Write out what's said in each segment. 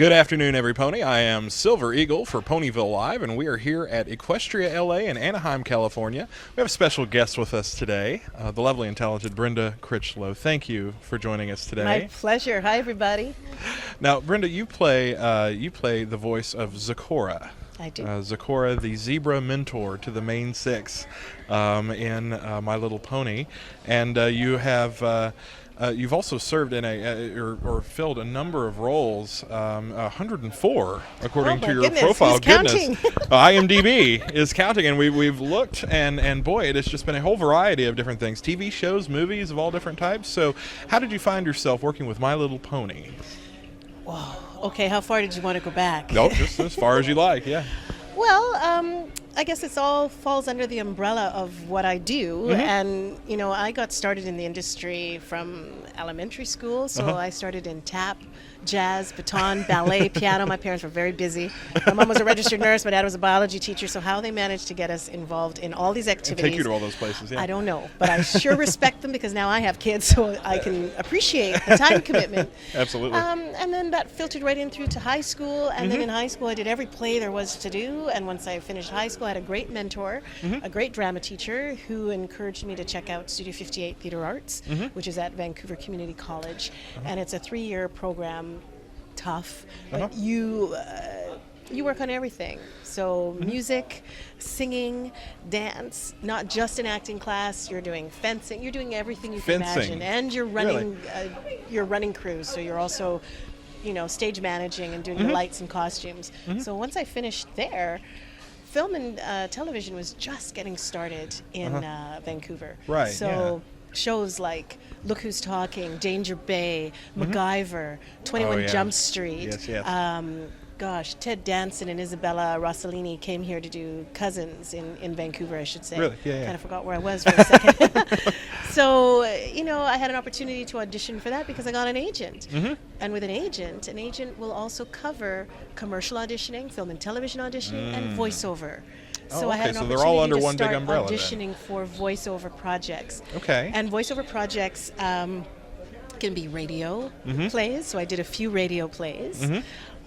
Good afternoon, everypony. I am Silver Eagle for Ponyville Live, and we are here at Equestria, LA in Anaheim, California. We have a special guest with us today, the lovely and talented Brenda Crichlow. Thank you for joining us today. My pleasure. Hi, everybody. Now, Brenda, you play the voice of Zecora. I do. Zecora, the zebra mentor to the main six in My Little Pony, and you have. You've also served in or filled a number of roles, 104 according to your profile. Who's counting? IMDb is counting, and we've looked, and boy, it has just been a whole variety of different things, TV shows, movies of all different types. So how did you find yourself working with My Little Pony? Whoa. Okay, how far did you want to go back? No, just as far as you like, yeah. Well, I guess it all falls under the umbrella of what I do. Mm-hmm. And, you know, I got started in the industry from elementary school. So I started in tap, jazz, baton, ballet, piano. My parents were very busy. My mom was a registered nurse. My dad was a biology teacher. So how they managed to get us involved in all these activities. And take you to all those places, yeah. I don't know. But I sure respect them because now I have kids. So I can appreciate the time commitment. Absolutely. And then that filtered right in through to high school. And then in high school, I did every play there was to do. And once I finished high school, I had a great mentor, a great drama teacher who encouraged me to check out Studio 58 Theatre Arts, which is at Vancouver Community College. And it's a 3-year program, tough, but you work on everything. So music, singing, dance, not just an acting class. You're doing fencing. You're doing everything you can imagine. And you're running you're running crews. So you're also, you know, stage managing and doing the lights and costumes. So once I finished there, film and television was just getting started in Vancouver. Right. So shows like Look Who's Talking, Danger Bay, MacGyver, 21 Jump Street. Yes. Ted Danson and Isabella Rossellini came here to do Cousins in Vancouver, I should say. Really? Yeah. Kind of forgot where I was for a second. So, you know, I had an opportunity to audition for that because I got an agent. And with an agent will also cover commercial auditioning, film and television auditioning, and voiceover. So I had an opportunity they're all under to one big start umbrella auditioning for voiceover projects. Okay. And voiceover projects can be radio plays. So I did a few radio plays.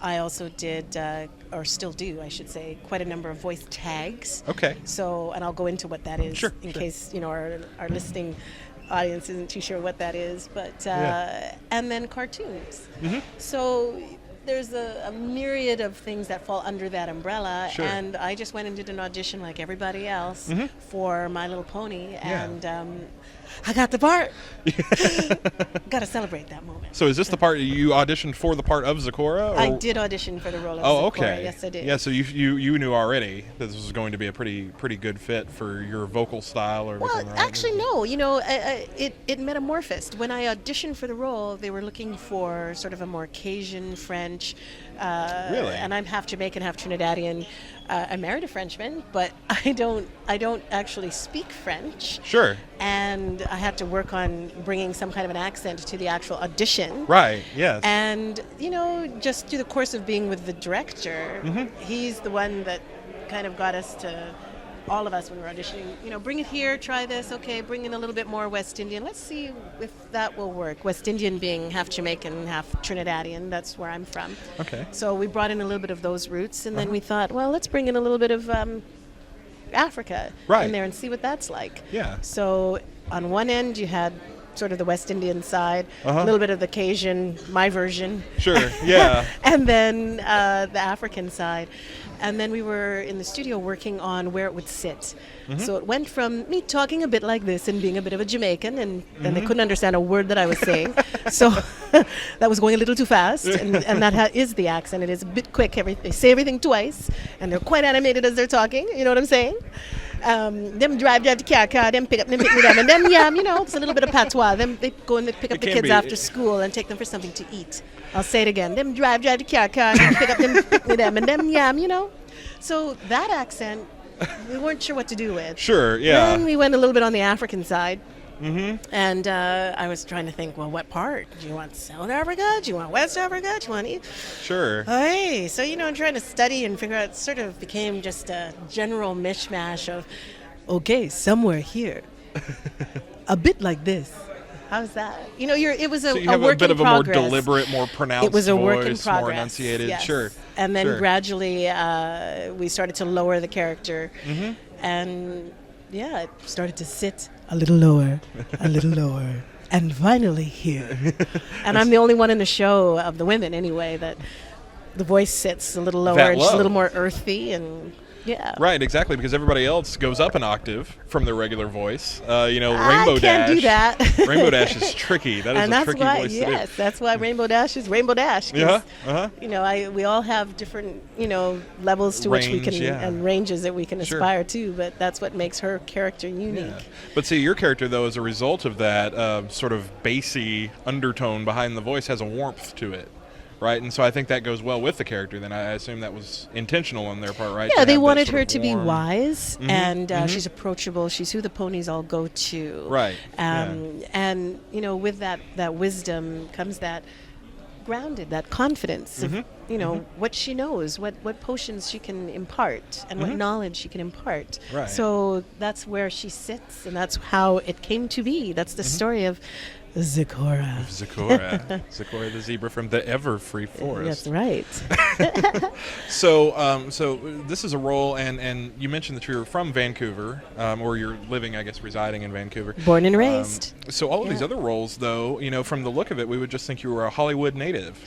I also did, or still do, I should say, quite a number of voice tags. Okay. So, and I'll go into what that is in case, you know, our listening audience isn't too sure what that is. But and then cartoons. So there's a myriad of things that fall under that umbrella. And I just went and did an audition like everybody else for My Little Pony. And I got the part. Got to celebrate that moment. So is this the part you auditioned for, the part of Zecora? Or? I did audition for the role of Zecora. Okay. Yes, I did. Yeah, so you knew already that this was going to be a pretty good fit for your vocal style or everything, right? Actually, no. You know, it metamorphosed. When I auditioned for the role, they were looking for sort of a more Cajun, French. Really? And I'm half Jamaican, half Trinidadian. I married a Frenchman, but I don't actually speak French. Sure. And I had to work on bringing some kind of an accent to the actual audition. Right. Yes. And you know, just through the course of being with the director, he's the one that kind of got us to. All of us when we're auditioning, you know, bring it here, try this, okay, bring in a little bit more West Indian. Let's see if that will work. West Indian being half Jamaican, half Trinidadian, that's where I'm from. Okay. So we brought in a little bit of those roots, and then we thought, well, let's bring in a little bit of Africa in there and see what that's like. Yeah. So on one end, you had sort of the West Indian side, a little bit of the Cajun, my version. Sure, yeah. And then the African side. And then we were in the studio working on where it would sit. So it went from me talking a bit like this and being a bit of a Jamaican, and they couldn't understand a word that I was saying. So that was going a little too fast, and that is the accent. It is a bit quick. They say everything twice, and they're quite animated as they're talking. You know what I'm saying? Them drive the car, them pick me them, and them you know, it's a little bit of patois. Them they go and they pick up the kids after school and take them for something to eat. I'll say it again. Them drive the car, and them pick me them, and them you know. So that accent, we weren't sure what to do with. Sure, yeah. Then we went a little bit on the African side. And I was trying to think, well, what part? Do you want South Africa? Do you want West Africa? Do you want East? Sure. Hey, so, you know, trying to study and figure out, it sort of became just a general mishmash of, okay, somewhere here, a bit like this. How's that? You know, it was a, So you a have work a bit in of a more progress. deliberate, more pronounced It was a voice, work in progress, more enunciated. yes. Sure. And then Sure. gradually we started to lower the character, and it started to sit a little lower, a little lower, and finally here. And I'm the only one in the show of the women, anyway, that the voice sits a little lower, That and just a low. little more earthy, and Right, exactly, because everybody else goes up an octave from their regular voice. You know, I Rainbow can't Dash. do that. Rainbow Dash is tricky. That is and a that's tricky why, voice yes, to do. that's why Rainbow Dash is Rainbow Dash. 'Cause, Uh-huh. You know, we all have different, levels to which we Range, can, yeah. and ranges that we can Sure. aspire to. But that's what makes her character unique. Yeah. But see, your character, though, as a result of that sort of bassy undertone behind the voice, has a warmth to it. Right, and so I think that goes well with the character. Then I assume that was intentional on their part, right? Yeah, to they have that wanted sort her of to be warm- wise, and she's approachable. She's who the ponies all go to. Right, And with that wisdom comes that grounded, that confidence of what she knows, what potions she can impart, and what knowledge she can impart. Right. So that's where she sits, and that's how it came to be. That's the story of Zecora. Zecora. Zecora the zebra from the ever free forest. That's right. So this is a role, and you mentioned that you're from Vancouver, or you're living, I guess, residing in Vancouver. Born and raised. So all of these other roles, though, from the look of it, we would just think you were a Hollywood native.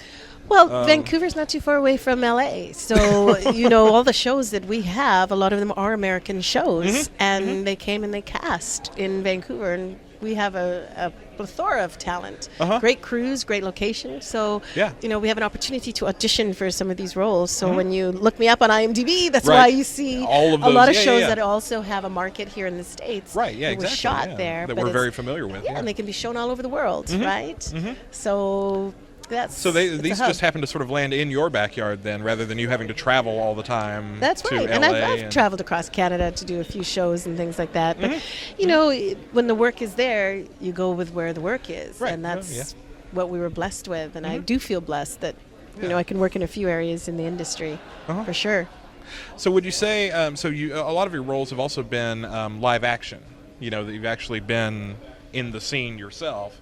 Well, Vancouver's not too far away from LA. So, all the shows that we have, a lot of them are American shows. And they came and they cast in Vancouver. And we have a plethora of talent. Great crews, great location. So, we have an opportunity to audition for some of these roles. So when you look me up on IMDb, that's why you see all of a lot of those. shows that also have a market here in the States. Right, yeah, that were exactly. shot there. That but we're it's- very familiar with. and they can be shown all over the world, right? So that's So it's a these hub. just happen to sort of land in your backyard then, rather than you having to travel all the time. That's to right. LA And I've traveled across Canada to do a few shows and things like that. But, when the work is there, you go with where the work is. Right. And that's Yeah. what we were blessed with. And I do feel blessed that, I can work in a few areas in the industry for sure. So would you say, a lot of your roles have also been live action, that you've actually been in the scene yourself.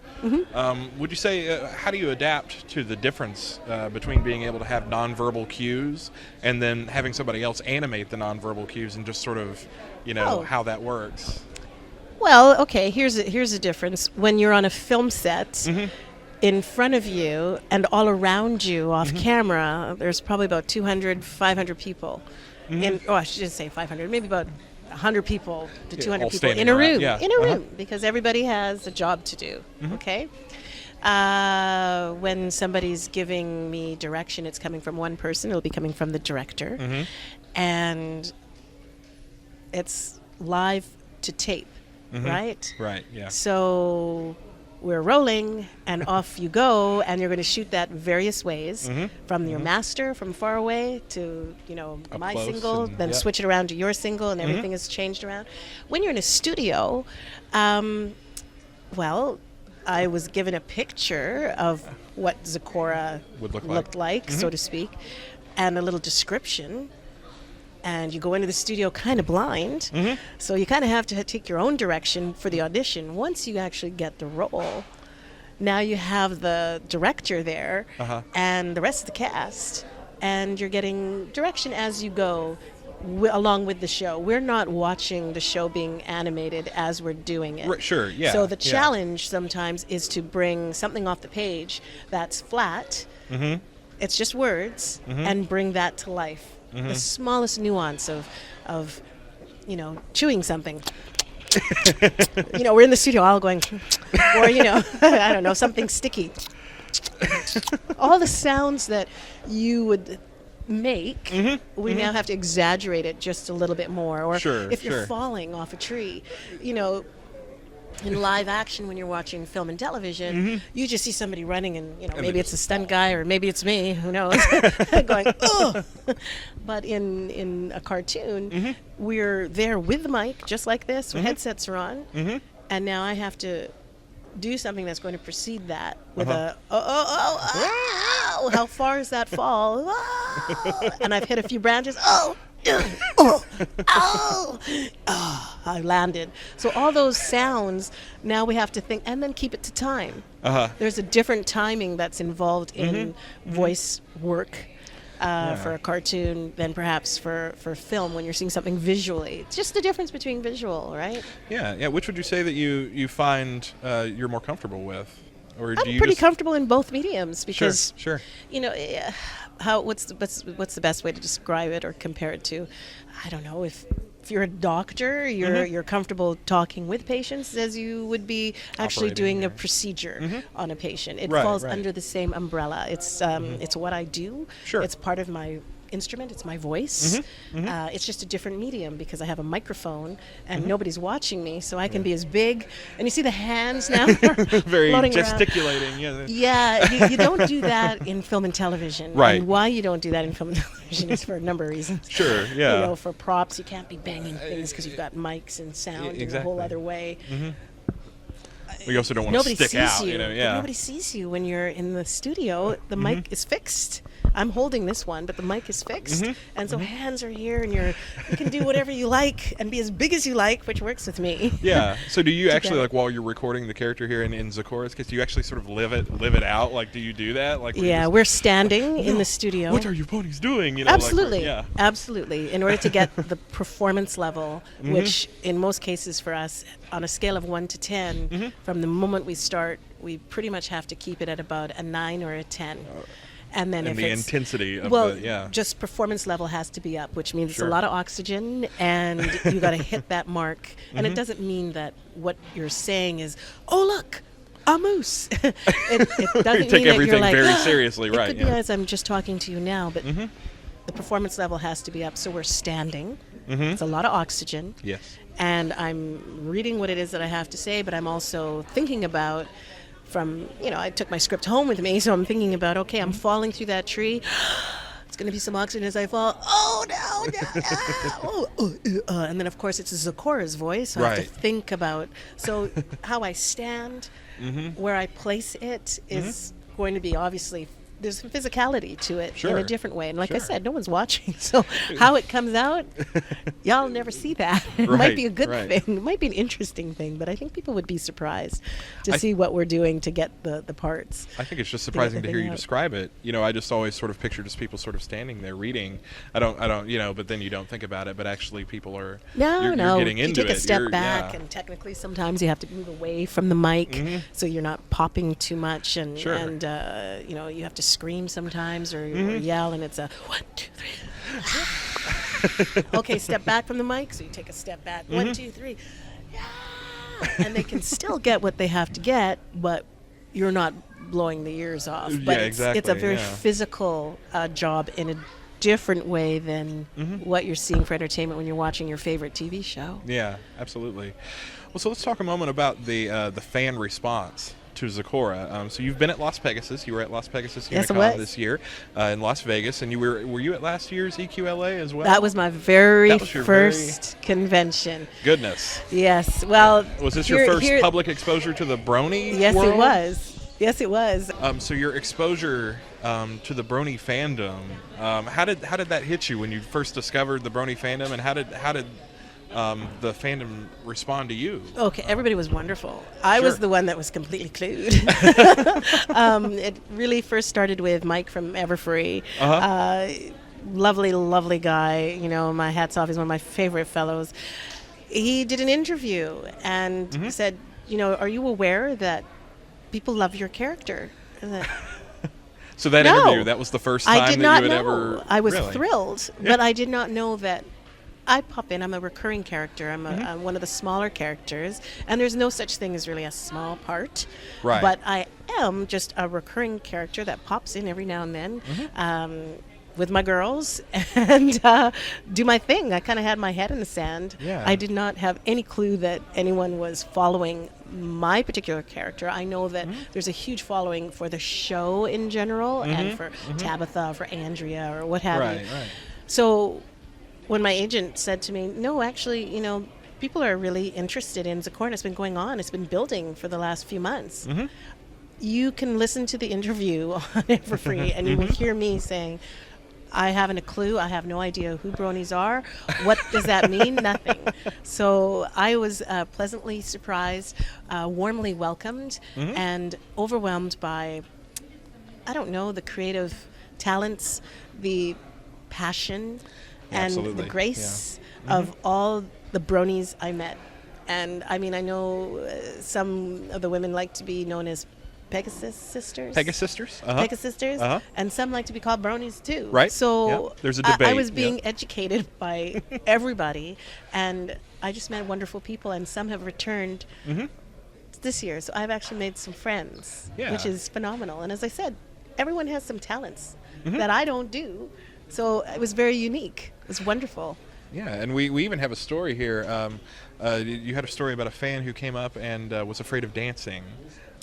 Would you say, how do you adapt to the difference between being able to have nonverbal cues and then having somebody else animate the nonverbal cues, and just sort of, how that works? Well, okay, here's a difference. When you're on a film set, in front of you and all around you off camera, there's probably about 200, 500 people. I shouldn't say 500, maybe about 100 people to 200 all people standing in a around, room. yeah. In a room, because everybody has a job to do, okay? When somebody's giving me direction, it's coming from one person. It'll be coming from the director. And it's live to tape, right? Right, yeah. So we're rolling, and off you go, and you're going to shoot that various ways, from your master, from far away, to Up my close single, and- then switch it around to your single, and everything is changed around. When you're in a studio, well, I was given a picture of what Zecora Would look looked like, so to speak, and a little description. And you go into the studio kind of blind, so you kind of have to take your own direction for the audition. Once you actually get the role, now you have the director there and the rest of the cast, and you're getting direction as you go along with the show. We're not watching the show being animated as we're doing it. Right, sure, yeah. So the yeah. challenge sometimes is to bring something off the page that's flat, it's just words, and bring that to life. The smallest nuance of chewing something. We're in the studio all going, or I don't know, something sticky. All the sounds that you would make, we now have to exaggerate it just a little bit more. Or Sure, if you're sure. falling off a tree, in live action, when you're watching film and television, you just see somebody running, and maybe it's a stunt guy, or maybe it's me, who knows, going, oh. But in a cartoon, we're there with the mic, just like this, headsets are on, and now I have to do something that's going to precede that with how far is that fall? Oh, and I've hit a few branches. Oh, oh, oh, oh, I landed. So all those sounds, now we have to think, and then keep it to time. There's a different timing that's involved in voice work for a cartoon than perhaps for film when you're seeing something visually. It's just the difference between visual, right? Yeah. Which would you say that you find you're more comfortable with? Or do I'm you pretty just comfortable in both mediums because, Sure. you know, what's the best way to describe it or compare it to? I don't know. If you're a doctor, you're comfortable talking with patients as you would be actually doing a procedure on a patient. It falls under the same umbrella. It's what I do. Sure. It's part of my instrument. It's my voice. It's just a different medium because I have a microphone and nobody's watching me, so I can be as big. And you see the hands now very floating gesticulating. around. Yeah, you don't do that in film and television. Right. And why you don't do that in film and television is for a number of reasons. Sure. Yeah. You know, for props, you can't be banging things because you've got mics and sound in a whole other way. We also don't want to Nobody stick sees out. you. You know. But Yeah. nobody sees you when you're in the studio. The mic is fixed. I'm holding this one, but the mic is fixed, and so hands are here, and you can do whatever you like and be as big as you like, which works with me. Yeah. So do you actually, Together. like, while you're recording the character here in Zecora's case, do you actually sort of live it out? Like, do you do that? Like, Yeah, we're standing in the studio. What are your ponies doing? You know, Absolutely, Like, absolutely. In order to get the performance level, which in most cases for us, on a scale of 1 to 10, from the moment we start, we pretty much have to keep it at about a 9 or a 10. And then and if the it's intensity of just performance level has to be up, which means Sure. it's a lot of oxygen, and you got to hit that mark. And it doesn't mean that what you're saying is, oh look, a moose. it doesn't You take mean everything that you're like, very seriously, it right? could be as I'm just talking to you now, but the performance level has to be up. So we're standing. It's a lot of oxygen. Yes. And I'm reading what it is that I have to say, but I'm also thinking about I took my script home with me, so I'm thinking about, okay, I'm falling through that tree. It's going to be some oxygen as I fall. Oh, no. And then, of course, it's Zecora's voice. So I have to think about, how I stand, where I place it is going to be obviously, there's some physicality to it in a different way. And like I said, no one's watching. So how it comes out, y'all never see that. It might be a good thing. It might be an interesting thing. But I think people would be surprised to see what we're doing to get the parts. I think it's just surprising to hear you describe it. You know, I just always sort of picture just people sort of standing there reading. I don't, you know, but then you don't think about it. But actually people are you're getting into you take it. a step back, and technically sometimes you have to move away from the mic so you're not popping too much. And, you have to scream sometimes or yell, and it's a 1, 2, 3. Okay, step back from the mic. So you take a step back. 1, 2, 3. Yeah. And they can still get what they have to get, but you're not blowing the ears off. But it's a very physical job in a different way than what you're seeing for entertainment when you're watching your favorite TV show. Yeah, absolutely. Well, so let's talk a moment about the fan response to Zecora. So you've been at Las Pegasus. You were at Las Pegasus Unicon this year in Las Vegas, and were you at last year's EQLA as well? That was my very first convention. Goodness. Yes. Well, was this your first public exposure to the Brony Yes, world? it was. Yes, it was. So your exposure to the Brony fandom, how did that hit you when you first discovered the Brony fandom, and how did the fandom respond to you? Okay, everybody was wonderful. I was the one that was completely clued. It really first started with Mike from Everfree. Lovely, lovely guy. You know, my hat's off. He's one of my favorite fellows. He did an interview and said, you know, are you aware that people love your character? So that interview, that was the first time that you had ever... I was thrilled, but I did not know that I pop in. I'm a recurring character. I'm one of the smaller characters, and there's no such thing as really a small part. Right. But I am just a recurring character that pops in every now and then with my girls and do my thing. I kind of had my head in the sand. Yeah. I did not have any clue that anyone was following my particular character. I know that there's a huge following for the show in general and for Tabitha, for Andrea, or what have you. Right. So when my agent said to me, no, actually, you know, people are really interested in Zecora. It's been going on. It's been building for the last few months. You can listen to the interview on Everfree and you will hear me saying, I haven't a clue. I have no idea who bronies are. What does that mean? Nothing. So I was pleasantly surprised, warmly welcomed, and overwhelmed by, I don't know, the creative talents, the passion, and Absolutely. the grace of all the bronies I met. And I mean, I know some of the women like to be known as Pegasus sisters. Pegasisters? Pegasus sisters, Uh-huh. and some like to be called bronies too. Right. So Yeah. There's a I debate. was being Yeah. educated by everybody, and I just met wonderful people, and some have returned this year. So I've actually made some friends, Yeah. which is phenomenal. And as I said, everyone has some talents that I don't do. So it was very unique. It was wonderful. Yeah, and we even have a story here. You had a story about a fan who came up and was afraid of dancing.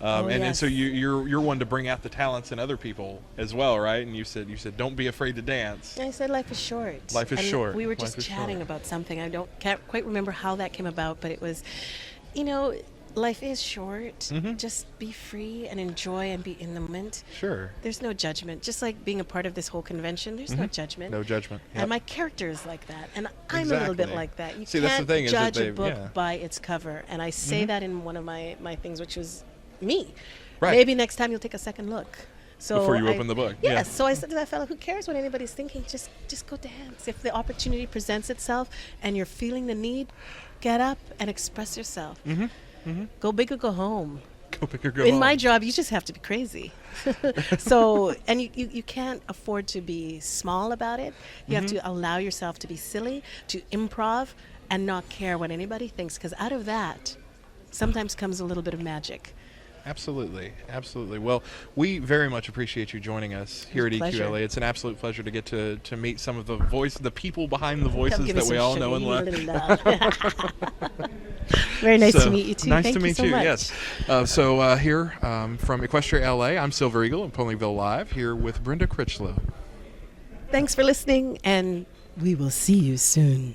And yes. so you're one to bring out the talents in other people as well, right? And you said don't be afraid to dance. I said life is short. Life is And short. We were just Life is chatting short. about something. Can't quite remember how that came about, but it was, life is short. Just be free and enjoy and be in the moment. Sure. There's no judgment. Just like being a part of this whole convention, there's no judgment. No judgment. Yep. And my character is like that, and I'm a little bit Exactly. like that. You See, can't that's the thing, is that judge a they- book yeah. by its cover, and I say that in one of my things, which was me. Right. Maybe next time you'll take a second look. So Before you open the book, Yes. yeah. So I said to that fellow, "Who cares what anybody's thinking? Just go dance. If the opportunity presents itself, and you're feeling the need, get up and express yourself. Go big or go home." Go pick your go In home. my job, you just have to be crazy. So, and you can't afford to be small about it. You have to allow yourself to be silly, to improv, and not care what anybody thinks. Because out of that, sometimes comes a little bit of magic. Absolutely, absolutely. Well, we very much appreciate you joining us here at Pleasure. EQLA. It's an absolute pleasure to get to meet some of the people behind the Come voices give that us we some all sugar. know and You love. need a little love. Very nice So, to meet you too. Nice Thank to you meet so you. much. Yes. Here from Equestria, LA, I'm Silver Eagle in Ponyville Live here with Brenda Crichlow. Thanks for listening, and we will see you soon.